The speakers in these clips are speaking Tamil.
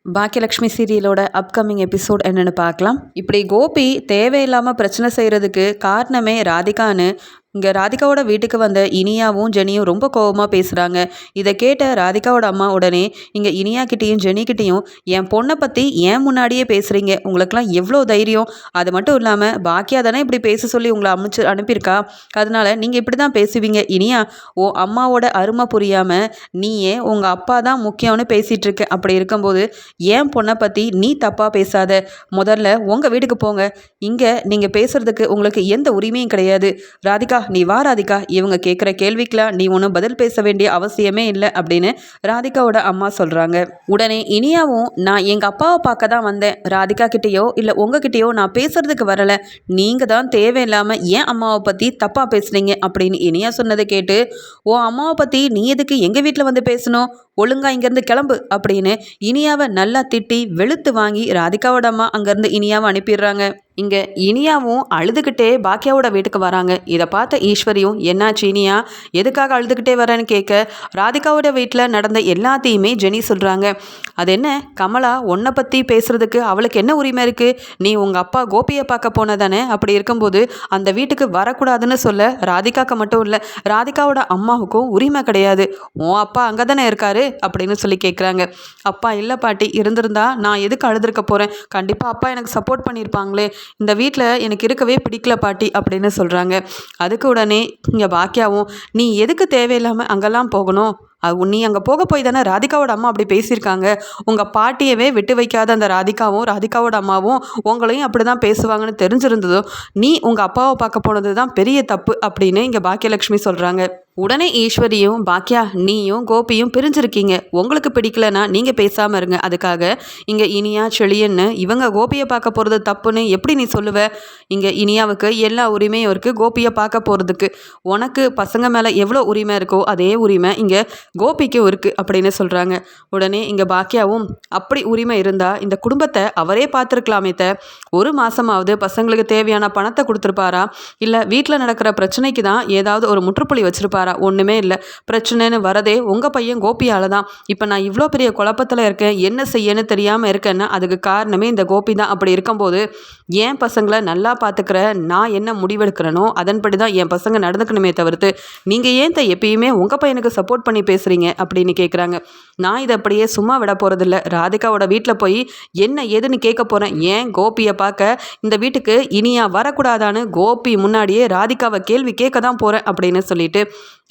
பாக்கியலக்ஷ்மி சீரியலோட அப்கமிங் எபிசோட் என்னென்னு பார்க்கலாம். இப்படி கோபி தேவையில்லாமல் பிரச்சனை செய்கிறதுக்கு காரணமே ராதிகான்னு இங்கே ராதிகாவோட வீட்டுக்கு வந்த இனியாவும் ஜெனியும் ரொம்ப கோபமாக பேசுகிறாங்க. இதை கேட்ட ராதிகாவோட அம்மா உடனே இங்கே இனியா கிட்டேயும் ஜெனிக்கிட்டேயும் என் பொண்ணை பற்றி ஏன் முன்னாடியே பேசுகிறீங்க, உங்களுக்கெல்லாம் எவ்வளோ தைரியம், அது மட்டும் இல்லாமல் பாக்கியா தானே இப்படி பேச சொல்லி உங்களை அனுப்பியிருக்கா, அதனால் நீங்கள் இப்படி தான் பேசுவீங்க. இனியா, ஓ அம்மாவோட அருமை புரியாமல் நீயே உங்கள் அப்பா தான் முக்கியம்னு பேசிகிட்டு இருக்க. அப்படி இருக்கும்போது ஏன் பொண்ணை பற்றி நீ தப்பாக பேசாத, முதல்ல உங்கள் வீட்டுக்கு போங்க, இங்கே நீங்கள் பேசுகிறதுக்கு உங்களுக்கு எந்த உரிமையும் கிடையாது. ராதிகா நீ வா ராதிகா, இவங்க கேட்குற கேள்விக்கெலாம் நீ ஒன்றும் பதில் பேச வேண்டிய அவசியமே இல்லை அப்படின்னு ராதிகாவோட அம்மா சொல்கிறாங்க. உடனே இனியாவும் நான் எங்கள் அப்பாவை பார்க்க தான் வந்தேன், ராதிகா கிட்டேயோ இல்லை உங்ககிட்டயோ நான் பேசுறதுக்கு வரலை, நீங்கள் தான் தேவையில்லாமல் ஏன் அம்மாவை பற்றி தப்பாக பேசுனீங்க அப்படின்னு இனியா சொன்னதை கேட்டு, ஓ அம்மாவை பற்றி நீ எதுக்கு எங்கள் வீட்டில் வந்து பேசணும், ஒழுங்கா இங்கேருந்து கிளம்பு அப்படின்னு இனியாவை நல்லா திட்டி வெளுத்து வாங்கி ராதிகாவோட அம்மா அங்கேருந்து இனியாவை அனுப்பிடுறாங்க. இங்கே இனியாவும் அழுதுகிட்டே பாக்கியாவோட வீட்டுக்கு வராங்க. இதை பார்த்த ஈஸ்வரியும் என்னாச்சு இனியா, எதுக்காக அழுதுகிட்டே வரேன்னு கேட்க, ராதிகாவோட வீட்டில் நடந்த எல்லாத்தையுமே ஜெனி சொல்கிறாங்க. அது என்ன கமலா, உன்னை பற்றி பேசுகிறதுக்கு அவளுக்கு என்ன உரிமை இருக்குது, நீ உங்கள் அப்பா கோபியை பார்க்க போனதானே, அப்படி இருக்கும்போது அந்த வீட்டுக்கு வரக்கூடாதுன்னு சொல்ல ராதிகாவுக்கு மட்டும் இல்லை ராதிகாவோட அம்மாவுக்கும் உரிமை கிடையாது, உன் அப்பா அங்கே தானே இருக்காரு அப்படின்னு சொல்லி கேட்குறாங்க. அப்பா இல்லை பாட்டி, இருந்திருந்தா நான் எதுக்கு அழுதுருக்க போகிறேன், கண்டிப்பாக அப்பா எனக்கு சப்போர்ட் பண்ணியிருப்பாங்களே, இந்த வீட்டில் எனக்கு இருக்கவே பிடிக்கல பாட்டி அப்படின்னு சொல்கிறாங்க. அதுக்கு உடனே இங்கே பாக்கியாவும் நீ எதுக்கு தேவையில்லாமல் அங்கெல்லாம் போகணும், நீ அங்கே போக போய் தானே ராதிகாவோட அம்மா அப்படி பேசியிருக்காங்க, உங்கள் பாட்டியவே விட்டு வைக்காத அந்த ராதிகாவும் ராதிகாவோட அம்மாவும் உங்களையும் அப்படி தான் பேசுவாங்கன்னு தெரிஞ்சிருந்ததோ நீ உங்கள் அப்பாவை பார்க்க போனது தான் பெரிய தப்பு அப்படின்னு இங்கே பாக்கியலட்சுமி சொல்கிறாங்க. உடனே ஈஸ்வரியும் பாக்கியா நீயும் கோபியும் பிரிஞ்சிருக்கீங்க, உங்களுக்கு பிடிக்கலனா நீங்கள் பேசாமல் இருங்க, அதுக்காக இங்கே இனியா செழியன்னு இவங்க கோபியை பார்க்க போகிறது தப்புன்னு எப்படி நீ சொல்லுவ, இங்கே இனியாவுக்கு எல்லா உரிமையும் இருக்குது கோபியை பார்க்க போகிறதுக்கு, உனக்கு பசங்க மேலே எவ்வளோ உரிமை இருக்கோ அதே உரிமை இங்கே கோபிக்கும் இருக்குது அப்படின்னு சொல்கிறாங்க. உடனே இங்கே பாக்கியாவும் அப்படி உரிமை இருந்தால் இந்த குடும்பத்தை அவரே பார்த்துருக்கலாமே, ஒரு மாதமாவது பசங்களுக்கு தேவையான பணத்தை கொடுத்துருப்பாரா, இல்லை வீட்டில் நடக்கிற பிரச்சனைக்கு தான் ஏதாவது ஒரு முற்றுப்புள்ளி வச்சுருப்பாரா, ஒன்றுமே இல்லை, பிரச்சனைன்னு வரதே உங்கள் பையன் கோபியால் தான், இப்போ நான் இவ்வளோ பெரிய குழப்பத்தில் இருக்கேன், என்ன செய்யன்னு தெரியாமல் இருக்கேன்னா அதுக்கு காரணமே இந்த கோபி தான், அப்படி இருக்கும்போது என் பசங்களை நல்லா பார்த்துக்கிற நான் என்ன முடிவெடுக்கிறேனோ அதன்படி தான் என் பசங்க நடந்துக்கணுமே தவிர்த்து நீங்கள் ஏன் எப்பயுமே உங்கள் பையனுக்கு சப்போர்ட் பண்ணி பேசுகிறீங்க அப்படின்னு கேட்குறாங்க. நான் இதை அப்படியே சும்மா விட போகிறதில்ல, ராதிகாவோட வீட்டில் போய் என்ன ஏதுன்னு கேட்க போகிறேன், ஏன் கோபியை பார்க்க இந்த வீட்டுக்கு இனியா வரக்கூடாதான்னு கோபி முன்னாடியே ராதிகாவை கேள்வி கேட்க தான் போகிறேன் அப்படின்னு சொல்லிட்டு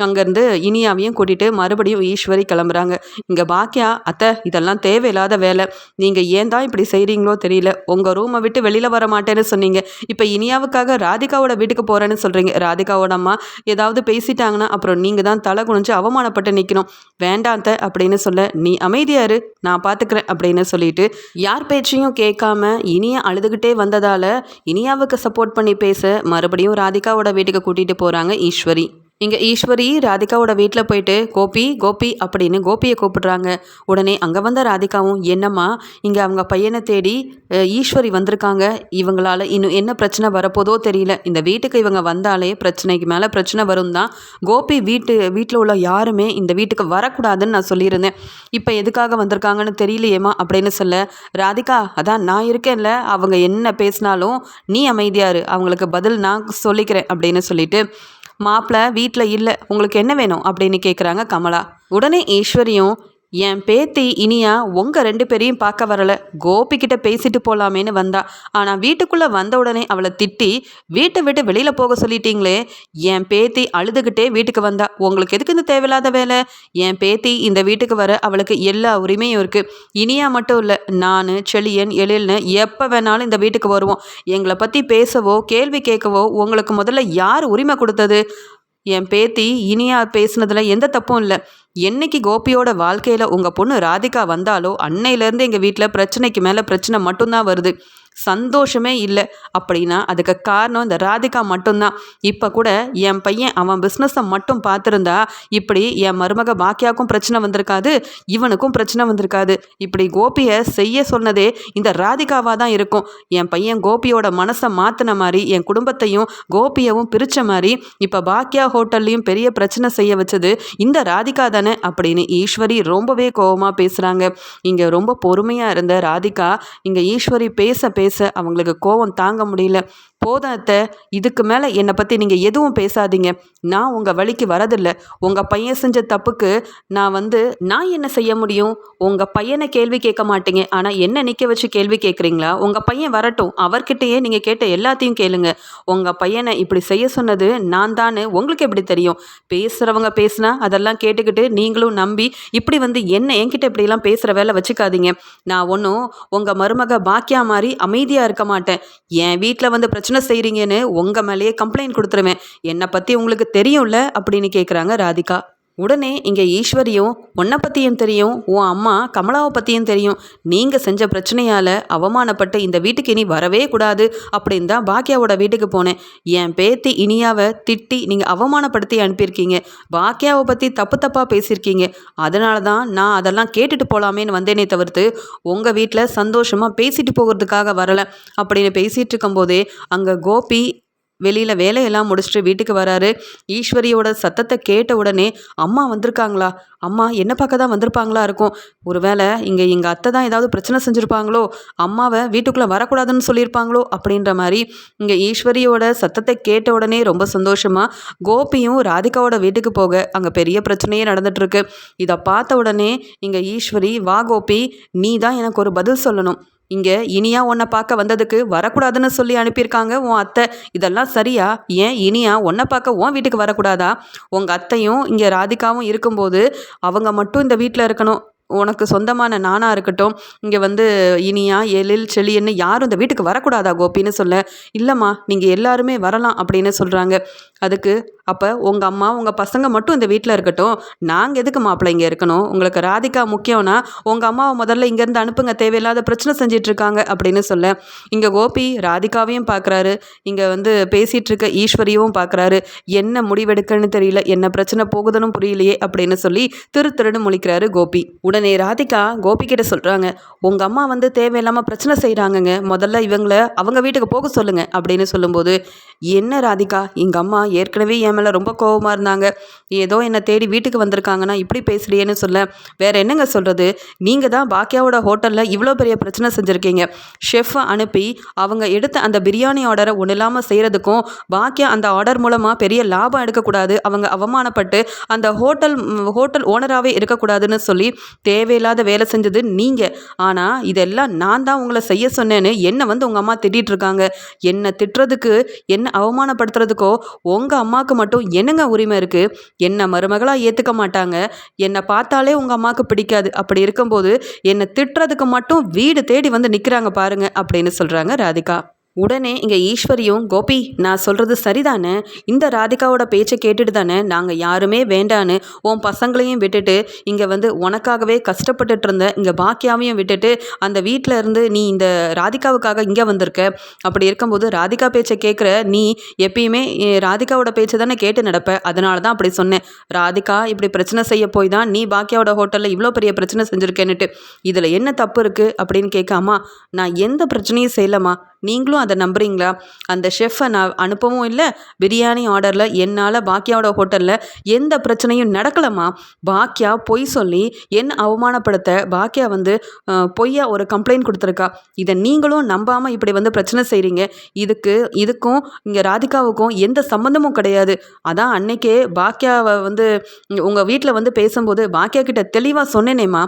அங்கேருந்து இனியாவையும் கூட்டிகிட்டு மறுபடியும் ஈஸ்வரி கிளம்புறாங்க. இங்கே பாக்கியா அத்தை இதெல்லாம் தேவையில்லாத வேலை, நீங்கள் ஏன் தான் இப்படி செய்கிறீங்களோ தெரியல, உங்கள் ரூமை விட்டு வெளியில் வர மாட்டேன்னு சொன்னீங்க, இப்போ இனியாவுக்காக ராதிகாவோட வீட்டுக்கு போகிறேன்னு சொல்கிறீங்க, ராதிகாவோட அம்மா ஏதாவது பேசிட்டாங்கன்னா அப்புறம் நீங்கள் தான் தலை குனிஞ்சு அவமானப்பட்டு நிற்கணும், வேண்டாம் அத்தை அப்படின்னு சொல்ல, நீ அமைதியாரு நான் பார்த்துக்கிறேன் அப்படின்னு சொல்லிட்டு யார் பேச்சையும் கேட்காம இனியா அழுதுகிட்டே வந்ததால் இனியாவுக்கு சப்போர்ட் பண்ணி பேச மறுபடியும் ராதிகாவோட வீட்டுக்கு கூட்டிகிட்டு போகிறாங்க ஈஸ்வரி. இங்கே ஈஸ்வரி ராதிகாவோட வீட்டில் போயிட்டு கோபி கோபி அப்படின்னு கோபியை கூப்பிடுறாங்க. உடனே அங்கே வந்த ராதிகாவும் என்னம்மா இங்கே அவங்க பையனை தேடி ஈஸ்வரி வந்திருக்காங்க, இவங்களால் இன்னும் என்ன பிரச்சனை வரப்போதோ தெரியல, இந்த வீட்டுக்கு இவங்க வந்தாலே பிரச்சனைக்கு மேலே பிரச்சனை வரும் தான், கோபி வீட்டில் உள்ள யாருமே இந்த வீட்டுக்கு வரக்கூடாதுன்னு நான் சொல்லியிருந்தேன், இப்போ எதுக்காக வந்திருக்காங்கன்னு தெரியலையேம்மா அப்படின்னு சொல்ல, ராதிகா அதான் நான் இருக்கேன்ல, அவங்க என்ன பேசினாலும் நீ அமைதியாரு, அவங்களுக்கு பதில் நான் சொல்லிக்கிறேன் அப்படின்னு சொல்லிட்டு மாப்பிள்ளை வீட்டில் இல்லை, உங்களுக்கு என்ன வேணும் அப்படின்னு கேட்குறாங்க கமலா. உடனே ஈஸ்வரியும் என் பேத்தி இனியா உங்கள் 2 பேரையும் பார்க்க வரலை, கோபிக்கிட்ட பேசிட்டு போகலாமேன்னு வந்தா, ஆனால் வீட்டுக்குள்ளே வந்த உடனே அவளை திட்டி வீட்டை விட்டு வெளியில் போக சொல்லிட்டீங்களே, என் பேத்தி அழுதுகிட்டே வீட்டுக்கு வந்தா, உங்களுக்கு எதுக்கு இந்த தேவையில்லாத வேலை, என் பேத்தி இந்த வீட்டுக்கு வர அவளுக்கு எல்லா உரிமையும் இருக்குது, இனியா மட்டும் இல்லை நான் செழியன் எழில்னு எப்போ வேணாலும் இந்த வீட்டுக்கு வருவோம், எங்களை பற்றி பேசவோ கேள்வி கேட்கவோ உங்களுக்கு முதல்ல யார் உரிமை கொடுத்தது, என் பேத்தி இனியா பேசுனதில் எந்த தப்பும் இல்லை, என்னைக்கு கோபியோட வாழ்க்கையில் உங்கள் பொண்ணு ராதிகா வந்தாலோ அன்னையிலேருந்து எங்கள் வீட்டில் பிரச்சனைக்கு மேலே பிரச்சனை மட்டும்தான் வருது, சந்தோஷமே இல்லை அப்படின்னா அதுக்கு காரணம் இந்த ராதிகா மட்டும்தான். இப்போ கூட என் பையன் அவன் பிஸ்னஸை மட்டும் பார்த்துருந்தா இப்படி என் மருமக பாக்கியாவுக்கும் பிரச்சனை வந்திருக்காது, இவனுக்கும் பிரச்சனை வந்திருக்காது. இப்படி கோபியை செய்ய சொன்னதே இந்த ராதிகாவாக தான் இருக்கும். என் பையன் கோபியோட மனசை மாற்றின மாதிரி என் குடும்பத்தையும் கோபியவும் பிரித்த மாதிரி இப்போ பாக்கியா ஹோட்டல்லையும் பெரிய பிரச்சனை செய்ய வச்சது இந்த ராதிகா தானே அப்படின்னு ஈஸ்வரி ரொம்பவே கோபமாக பேசுகிறாங்க. இங்கே ரொம்ப பொறுமையாக இருந்த ராதிகா இங்கே ஈஸ்வரி பேச பேச அவங்களுக்கு கோபம் தாங்க முடியல. போதும் அத்தை, இதுக்கு மேலே என்னை பற்றி நீங்கள் எதுவும் பேசாதீங்க. நான் உங்கள் வழிக்கு வரதில்லை. உங்கள் பையன் செஞ்ச தப்புக்கு நான் என்ன செய்ய முடியும்? உங்கள் பையனை கேள்வி கேட்க மாட்டீங்க, ஆனால் என்ன நிற்க வச்சு கேள்வி கேட்குறீங்களா? உங்கள் பையன் வரட்டும், அவர்கிட்டயே நீங்கள் கேட்ட எல்லாத்தையும் கேளுங்க. உங்கள் பையனை இப்படி செய்ய சொன்னது நான் தானே உங்களுக்கு எப்படி தெரியும்? பேசுகிறவங்க பேசுனா அதெல்லாம் கேட்டுக்கிட்டு நீங்களும் நம்பி இப்படி என்கிட்ட இப்படிலாம் பேசுகிற வேலை வச்சுக்காதீங்க. நான் ஒன்றும் உங்கள் மருமக பாக்கியா மாதிரி அமைதியாக இருக்க மாட்டேன். என் வீட்டில் பிரச்சனை செய்கிறீங்கன்னு உங்கள் மேலேயே கம்ப்ளைண்ட் கொடுத்துருவேன். என்னை பற்றி உங்களுக்கு தெரியும்ல அப்படின்னு கேட்குறாங்க ராதிகா. உடனே இங்கே ஈஸ்வரியும் உன்னை பற்றியும் தெரியும், உன் அம்மா கமலாவை பற்றியும் தெரியும். நீங்கள் செஞ்ச பிரச்சனையால் அவமானப்பட்டு இந்த வீட்டுக்கு இனி வரவே கூடாது அப்படின்னு தான் பாக்கியாவோட வீட்டுக்கு போனேன். என் பேத்தி இனியாவை திட்டி நீங்கள் அவமானப்படுத்தி அனுப்பியிருக்கீங்க. பாக்கியாவை பற்றி தப்பு தப்பாக பேசியிருக்கீங்க. அதனால தான் நான் அதெல்லாம் கேட்டுட்டு போகலாமேன்னு வந்தேனே தவிர்த்து உங்கள் வீட்டில் சந்தோஷமாக பேசிட்டு போகிறதுக்காக வரலை அப்படின்னு பேசிகிட்டு இருக்கும்போதே அங்கே கோபி வெளியில் வேலையெல்லாம் முடிச்சுட்டு வீட்டுக்கு வராரு. ஈஸ்வரியோட சத்தத்தை கேட்ட உடனே அம்மா வந்திருக்காங்களா, அம்மா என்ன பார்க்க தான் வந்திருப்பாங்களா இருக்கும். ஒருவேளை இங்கே எங்கள் அத்தை தான் ஏதாவது பிரச்சனை செஞ்சுருப்பாங்களோ, அம்மாவை வீட்டுக்குள்ளே வரக்கூடாதுன்னு சொல்லியிருப்பாங்களோ அப்படின்ற மாதிரி இங்கே ஈஸ்வரியோட சத்தத்தை கேட்ட உடனே ரொம்ப சந்தோஷமாக கோபியும் ராதிகாவோட வீட்டுக்கு போக அங்கே பெரிய பிரச்சனையே நடந்துட்டுருக்கு. இதை பார்த்த உடனே இங்கே ஈஸ்வரி, வா கோபி, நீ தான் எனக்கு ஒரு பதில் சொல்லணும். இங்கே இனியா உன்னை பார்க்க வந்ததுக்கு வரக்கூடாதுன்னு சொல்லி அனுப்பியிருக்காங்க உன் அத்தை. இதெல்லாம் சரியா? ஏன் இனியா உன்னை பார்க்க உன் வீட்டுக்கு வரக்கூடாதா? உங்கள் அத்தையும் இங்கே ராதிகாவும் இருக்கும்போது அவங்க மட்டும் இந்த வீட்டில் இருக்கணும். உனக்கு சொந்தமான நானாக இருக்கட்டும், இங்கே இனியா எழில் செழியன்னு யாரும் இந்த வீட்டுக்கு வரக்கூடாதா கோபின்னு சொல்ல, இல்லைம்மா நீங்கள் எல்லாருமே வரலாம் அப்படின்னு சொல்கிறாங்க. அதுக்கு அப்போ உங்கள் அம்மா உங்கள் பசங்க மட்டும் இந்த வீட்டில் இருக்கட்டும், நாங்கள் எதுக்கு மாப்பிள்ளை இங்கே இருக்கணும்? உங்களுக்கு ராதிகா முக்கியம்னா உங்கள் அம்மாவை முதல்ல இங்கேருந்து அனுப்புங்க, தேவையில்லாத பிரச்சனை செஞ்சிட்ருக்காங்க அப்படின்னு சொல்ல, இங்கே கோபி ராதிகாவையும் பார்க்குறாரு, இங்கே பேசிகிட்டு இருக்க ஈஸ்வரியவும் பார்க்குறாரு. என்ன முடிவெடுக்கன்னு தெரியல, என்ன பிரச்சனை போகுதுன்னு புரியலையே அப்படின்னு சொல்லி திருன்னு முழிக்கிறாரு கோபி. உடனே ராதிகா கோபி கிட்ட சொல்கிறாங்க, உங்கள் அம்மா தேவையில்லாமல் பிரச்சனை செய்கிறாங்கங்க, முதல்ல இவங்களை அவங்க வீட்டுக்கு போக சொல்லுங்கள் அப்படின்னு சொல்லும்போது, என்ன ராதிகா, எங்கள் அம்மா ஏற்கனவே என் மேலே ரொம்ப கோபமாக இருந்தாங்க, ஏதோ என்னை தேடி வீட்டுக்கு வந்திருக்காங்கன்னா இப்படி பேசுறியேன்னு சொல்ல, வேற என்னங்க சொல்கிறது, நீங்கள் தான் பாக்கியாவோட ஹோட்டலில் இவ்வளோ பெரிய பிரச்சனை செஞ்சுருக்கீங்க. ஷெஃப்பை அனுப்பி அவங்க எடுத்த அந்த பிரியாணி ஆர்டரை ஒன்றும் இல்லாமல் செய்கிறதுக்கும், பாக்கியா அந்த ஆர்டர் மூலமாக பெரிய லாபம் எடுக்கக்கூடாது, அவங்க அவமானப்பட்டு அந்த ஹோட்டல் ஓனராகவே இருக்கக்கூடாதுன்னு சொல்லி தேவையில்லாத வேலை செஞ்சது நீங்கள். ஆனால் இதெல்லாம் நான் தான் உங்களை செய்ய சொன்னேன்னு என்னை உங்கள் அம்மா திட்டிகிட்டு இருக்காங்க. என்னை திட்டுறதுக்கு, என்னை அவமானப்படுத்துறதுக்கோ உங்கள் அம்மாவுக்கு மட்டும் என்னங்க உரிமை இருக்குது? என்னை மருமகளாக ஏற்றுக்க மாட்டாங்க, என்னை பார்த்தாலே உங்கள் அம்மாவுக்கு பிடிக்காது. அப்படி இருக்கும்போது என்னை திட்டுறதுக்கு மட்டும் வீடு தேடி நிற்கிறாங்க பாருங்க அப்படின்னு சொல்கிறாங்க ராதிகா. உடனே இங்கே ஈஸ்வரியும், கோபி நான் சொல்கிறது சரிதானே, இந்த ராதிகாவோட பேச்சை கேட்டுட்டு தானே நாங்கள் யாருமே வேண்டான்னு உன் பசங்களையும் விட்டுட்டு இங்கே உனக்காகவே கஷ்டப்பட்டுட்டு இருந்த இங்கே பாக்கியாவையும் விட்டுட்டு அந்த வீட்டில் இருந்து நீ இந்த ராதிகாவுக்காக இங்கே வந்திருக்க. அப்படி இருக்கும்போது ராதிகா பேச்சை கேட்குற நீ எப்பயுமே ராதிகாவோட பேச்சை தானே கேட்டு நடப்ப. அதனால தான் அப்படி சொன்னேன். ராதிகா இப்படி பிரச்சனை செய்ய போய் தான் நீ பாக்கியாவோட ஹோட்டலில் இவ்வளோ பெரிய பிரச்சனை செஞ்சுருக்கேன்னுட்டு. இதில் என்ன தப்பு இருக்குது அப்படின்னு கேட்காமா, நான் எந்த பிரச்சனையும் செய்யலம்மா, நீங்களும் அதை நம்புறீங்களா? அந்த ஷெஃப்பை நான் அனுப்பவும் இல்லை, பிரியாணி ஆர்டரில் என்னால் பாக்கியாவோட ஹோட்டலில் எந்த பிரச்சனையும் நடக்கலம்மா. பாக்கியா பொய் சொல்லி என்ன அவமானப்படுத்த பாக்கியா பொய்யா ஒரு கம்ப்ளைண்ட் கொடுத்துருக்கா. இதை நீங்களும் நம்பாமல் இப்படி பிரச்சனை செய்கிறீங்க. இதுக்கும் இங்கே ராதிகாவுக்கும் எந்த சம்மந்தமும் கிடையாது. அதான் அன்னைக்கே பாக்கியாவை உங்கள் வீட்டில் பேசும்போது பாக்கியா கிட்ட தெளிவாக சொன்னேனேம்மா,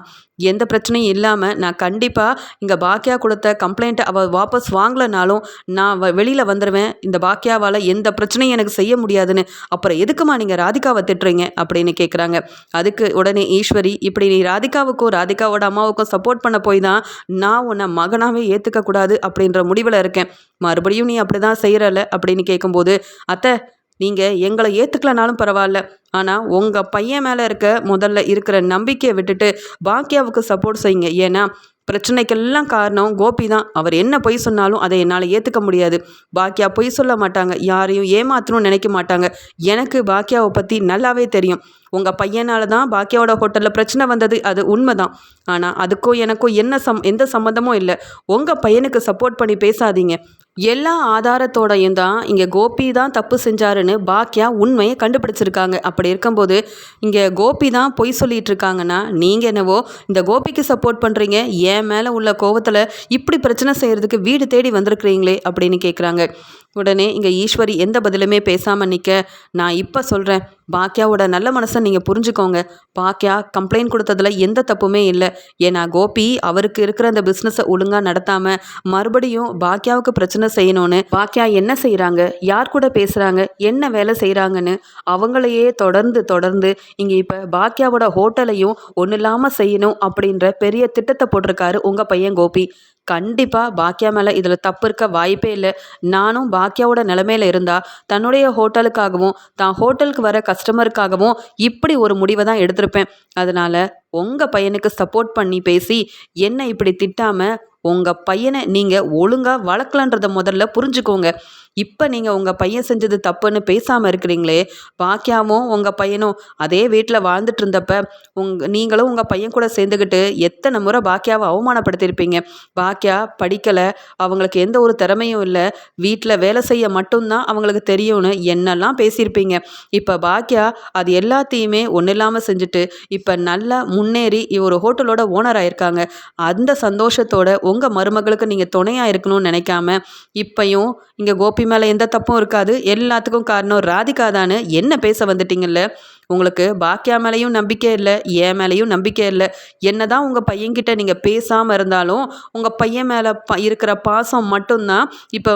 எந்த பிரச்சனையும் இல்லாமல் நான் கண்டிப்பாக இங்கே பாக்கியா கொடுத்த கம்ப்ளைண்ட்டை அவள் வாபஸ் வாங்கலைனாலும் நான் வெளியில் வந்துடுவேன், இந்த பாக்கியாவால் எந்த பிரச்சனையும் எனக்கு செய்ய முடியாதுன்னு. அப்புறம் எதுக்குமா நீங்கள் ராதிகாவை திட்டுறீங்க அப்படின்னு கேட்குறாங்க. அதுக்கு உடனே ஈஸ்வரி, இப்படி நீ ராதிகாவுக்கும் ராதிகாவோட அம்மாவுக்கும் சப்போர்ட் பண்ண போய் தான் நான் உன்னை மகனாகவே ஏற்றுக்கக்கூடாது அப்படின்ற முடிவில் இருக்கேன். மறுபடியும் நீ அப்படி தான் செய்கிறல அப்படின்னு கேட்கும்போது, அத்தை நீங்கள் எங்களை ஏற்றுக்கலனாலும் பரவாயில்ல, ஆனால் உங்கள் பையன் மேலே முதல்ல இருக்கிற நம்பிக்கையை விட்டுட்டு பாக்கியாவுக்கு சப்போர்ட் செய்யுங்க. ஏன்னா பிரச்சனைக்கெல்லாம் காரணம் கோபி தான். அவர் என்ன பொய் சொன்னாலும் அதை என்னால் ஏற்றுக்க முடியாது. பாக்கியா பொய் சொல்ல மாட்டாங்க, யாரையும் ஏமாற்றணும்னு நினைக்க மாட்டாங்க. எனக்கு பாக்கியாவை பற்றி நல்லாவே தெரியும். உங்கள் பையனால தான் பாக்கியாவோட ஹோட்டலில் பிரச்சனை வந்தது, அது உண்மைதான். ஆனால் அதுக்கும் எனக்கும் எந்த சம்மந்தமும் இல்லை. உங்கள் பையனுக்கு சப்போர்ட் பண்ணி பேசாதீங்க. எல்லா ஆதாரத்தோடையும் தான் இங்கே கோபி தான் தப்பு செஞ்சாருன்னு பாக்கியா உண்மையை கண்டுபிடிச்சிருக்காங்க. அப்படி இருக்கும்போது இங்கே கோபி தான் பொய் சொல்லிட்டு இருக்காங்கன்னா, நீங்கள் என்னவோ இந்த கோபிக்கு சப்போர்ட் பண்ணுறீங்க. என் மேலே உள்ள கோவத்தில் இப்படி பிரச்சனை செய்கிறதுக்கு வீடு தேடி வந்திருக்கிறீங்களே அப்படின்னு கேட்குறாங்க. உடனே இங்கே ஈஸ்வரி எந்த பதிலுமே பேசாமல் நிற்க, நான் இப்போ சொல்கிறேன், பாக்கியாவோட நல்ல மனசை நீங்கள் புரிஞ்சுக்கோங்க. பாக்கியா கம்ப்ளைண்ட் கொடுத்ததில் எந்த தப்புமே இல்லை. ஏன்னா கோபி அவருக்கு இருக்கிற அந்த பிஸ்னஸை ஒழுங்காக நடத்தாமல் மறுபடியும் பாக்கியாவுக்கு பிரச்சனை செய்யணும்னு பாக்கியா என்ன செய்கிறாங்க, யார் கூட பேசுகிறாங்க, என்ன வேலை செய்கிறாங்கன்னு அவங்களையே தொடர்ந்து இங்கே இப்போ பாக்கியாவோட ஹோட்டலையும் ஒன்றும் இல்லாமல் செய்யணும் அப்படின்ற பெரிய திட்டத்தை போட்டிருக்காரு உங்கள் பையன் கோபி. கண்டிப்பாக பாக்கியா மேலே இதில் தப்பு இருக்க வாய்ப்பே இல்லை. நானும் பாக்கியாவோட நிலைமையில இருந்தால் தன்னுடைய ஹோட்டலுக்காகவும் தான் ஹோட்டலுக்கு வர கஸ்டமருக்காகவும் இப்படி ஒரு முடிவை தான் எடுத்திருப்பேன். அதனால் உங்கள் பையனுக்கு சப்போர்ட் பண்ணி பேசி என்ன இப்படி திட்டாமல் உங்கள் பையனை நீங்கள் ஒழுங்காக வளர்க்கலன்றதை முதல்ல புரிஞ்சுக்கோங்க. இப்போ நீங்கள் உங்கள் பையன் செஞ்சது தப்புன்னு பேசாமல் இருக்கிறீங்களே, பாக்கியாவும் உங்கள் பையனும் அதே வீட்டில் வாழ்ந்துட்டு இருந்தப்ப நீங்களும் உங்கள் பையன் கூட சேர்ந்துக்கிட்டு எத்தனை முறை பாக்கியாவை அவமானப்படுத்தியிருப்பீங்க. பாக்கியா படிக்கலை, அவங்களுக்கு எந்த ஒரு திறமையும் இல்லை, வீட்டில் வேலை செய்ய மட்டும்தான் அவங்களுக்கு தெரியும்னு என்னெல்லாம் பேசியிருப்பீங்க. இப்போ பாக்கியா அது எல்லாத்தையுமே ஒன்றும் இல்லாமல் செஞ்சுட்டு இப்போ நல்லா முன்னேறி ஒரு ஹோட்டலோட ஓனர் ஆயிருக்காங்க. அந்த சந்தோஷத்தோட உங்கள் மருமகளுக்கு நீங்கள் துணையாக இருக்கணும்னு நினைக்காம இப்பையும் இங்கே கோபி மேலே எந்த தப்பும் இருக்காது, எல்லாத்துக்கும் காரணம் ராதிகா தானு என்ன பேச வந்துட்டீங்கல்ல. உங்களுக்கு பாக்கியா மேலேயும் நம்பிக்கை இல்லை, என் மேலேயும் நம்பிக்கை இல்லை. என்ன தான் உங்கள் பையன்கிட்ட நீங்கள் பேசாமல் இருந்தாலும் உங்கள் பையன் மேலே இருக்கிற பாசம் மட்டும்தான் இப்போ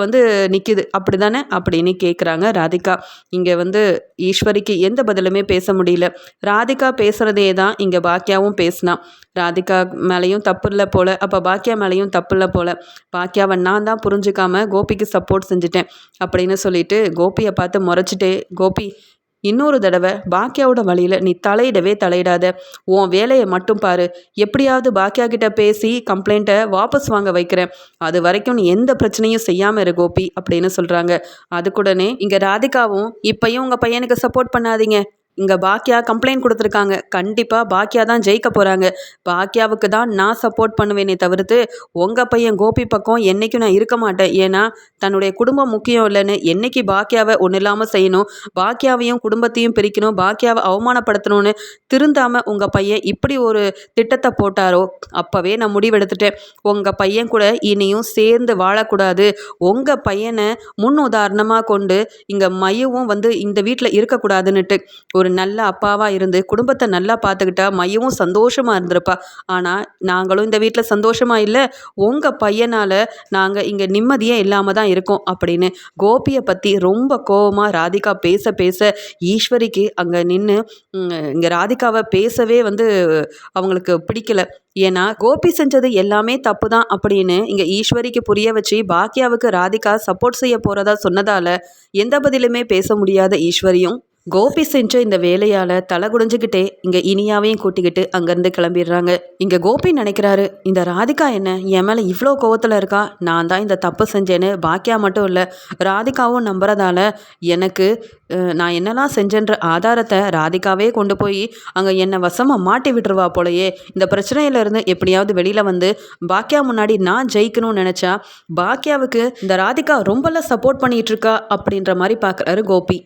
நிற்கிது, அப்படி தானே அப்படின்னு கேட்குறாங்க ராதிகா. இங்கே ஈஸ்வரிக்கு எந்த பதிலுமே பேச முடியல. ராதிகா பேசுகிறதே தான் இங்கே பாக்கியாவும் பேசினான். ராதிகா மேலேயும் தப்பு இல்லை போல், அப்போ பாக்கியா மேலேயும் தப்பு இல்லை போல். பாக்கியாவை நான் தான் புரிஞ்சுக்காம கோபிக்கு சப்போர்ட் செஞ்சுட்டேன் அப்படின்னு சொல்லிட்டு கோபியை பார்த்து முறைச்சிட்டே, கோபி இன்னொரு தடவை பாக்கியாவோட வழியில் நீ தலையிடாத, உன் வேலையை மட்டும் பாரு. எப்படியாவது பாக்கியா கிட்ட பேசி கம்ப்ளைண்ட்டை வாபஸ் வாங்க வைக்கிறேன். அது வரைக்கும் நீ எந்த பிரச்சனையும் செய்யாமல் இரு கோபி அப்படின்னு சொல்கிறாங்க. அதுக்குடனே இங்கே ராதிகாவும் இப்பையும் உங்கள் பையனுக்கு சப்போர்ட் பண்ணாதீங்க, இங்கே பாக்கியா கம்ப்ளைண்ட் கொடுத்துருக்காங்க, கண்டிப்பாக பாக்கியா தான் ஜெயிக்க போகிறாங்க, பாக்கியாவுக்கு தான் நான் சப்போர்ட் பண்ணுவேனே தவிர்த்து உங்கள் பையன் கோபி பக்கம் என்றைக்கும் நான் இருக்க மாட்டேன். ஏன்னா தன்னுடைய குடும்பம் முக்கியம் இல்லைன்னு என்றைக்கு பாக்கியாவை ஒன்றும் இல்லாமல் செய்யணும், பாக்கியாவையும் குடும்பத்தையும் பிரிக்கணும், பாக்கியாவை அவமானப்படுத்தணும்னு திருந்தாமல் உங்கள் பையன் இப்படி ஒரு திட்டத்தை போட்டாரோ அப்போவே நான் முடிவெடுத்துட்டேன். உங்கள் பையன் கூட இனியும் சேர்ந்து வாழக்கூடாது. உங்கள் பையனை முன் உதாரணமாக கொண்டு இங்கே மையவும் இந்த வீட்டில் இருக்கக்கூடாதுன்னுட்டு ஒரு நல்ல அப்பாவாக இருந்து குடும்பத்தை நல்லா பார்த்துக்கிட்டா மையவும் சந்தோஷமாக இருந்திருப்பா. ஆனால் நாங்களும் இந்த வீட்டில் சந்தோஷமாக இல்லை, உங்கள் பையனால் நாங்கள் இங்கே நிம்மதியே இல்லாமல் தான் இருக்கோம் அப்படின்னு கோபியை பற்றி ரொம்ப கோபமாக ராதிகா பேச ஈஸ்வரிக்கு அங்கே நின்று இங்கே ராதிகாவை பேசவே அவங்களுக்கு பிடிக்கல. ஏன்னா கோபி செஞ்சது எல்லாமே தப்பு தான் அப்படின்னு இங்கே ஈஸ்வரிக்கு புரிய வச்சு பாக்கியாவுக்கு ராதிகா சப்போர்ட் செய்ய போகிறதா சொன்னதால் எந்த பதிலுமே பேச முடியாத ஈஸ்வரியும் கோபி செஞ்ச இந்த வேலையால் தலை குடிஞ்சுக்கிட்டே இங்கே இனியாவையும் கூட்டிக்கிட்டு அங்கேருந்து கிளம்பிடுறாங்க. இங்கே கோபி நினைக்கிறாரு, இந்த ராதிகா என்ன என் மேலே இவ்வளோ கோவத்தில் இருக்கா, நான் தான் இந்த தப்பு செஞ்சேன்னு பாக்கியா மட்டும் இல்லை ராதிகாவும் நம்புறதால எனக்கு நான் என்னெல்லாம் செஞ்சேன்ற ஆதாரத்தை ராதிகாவே கொண்டு போய் அங்கே என்னை வசமாக மாட்டி விட்டுருவா போலையே. இந்த பிரச்சனையிலேருந்து எப்படியாவது வெளியில் பாக்கியா முன்னாடி நான் ஜெயிக்கணும்னு நினச்சா பாக்கியாவுக்கு இந்த ராதிகா ரொம்பலாம் சப்போர்ட் பண்ணிகிட்டு இருக்கா அப்படின்ற மாதிரி பார்க்குறாரு கோபி.